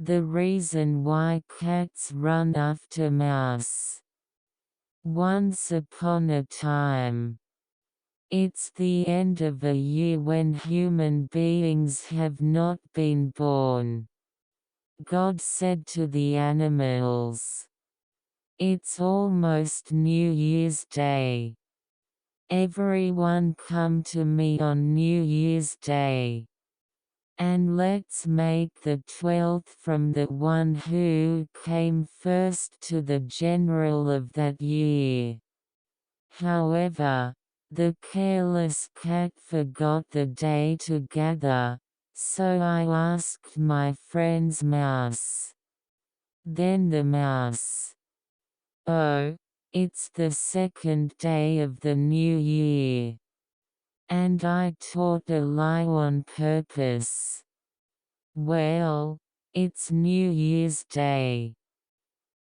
The reason why cats run after mouse. Once upon a time. It's the end of a year when human beings have not been born. God said to the animals, "It's almost New Year's Day. Everyone come to me on New Year's Day. And let's make the 12th from the one who came first to the general of that year." However, the careless cat forgot the day to gather, so I asked my friend's mouse. Then the mouse. "Oh, it's the second day of the new year. And I told a lie on purpose. Well, it's New Year's Day.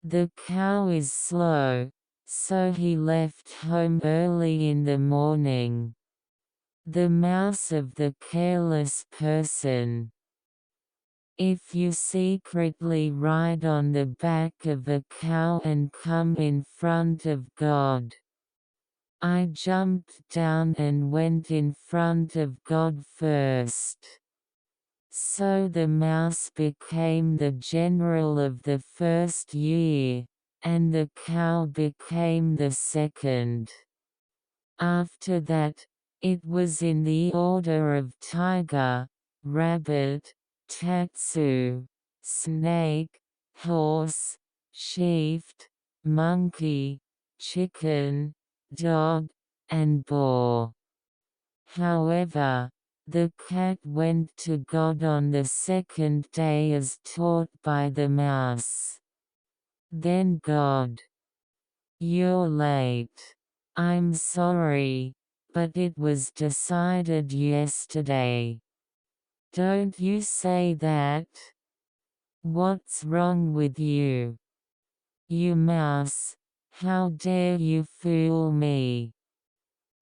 The cow is slow, so he left home early in the morning." The mouse of the careless person. If you secretly ride on the back of a cow and come in front of God. I jumped down and went in front of God first. So the mouse became the general of the first year, and the cow became the second. After that, it was in the order of tiger, rabbit, tatsu, snake, horse, sheep, monkey, chicken, dog, and boar. However, the cat went to God on the second day as taught by the mouse. Then God. "You're late. I'm sorry, but it was decided yesterday." Don't you say that? What's wrong with you? You mouse, how dare you fool me?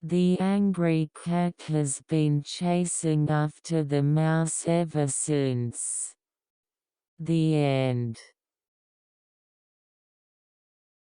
The angry cat has been chasing after the mouse ever since. The end.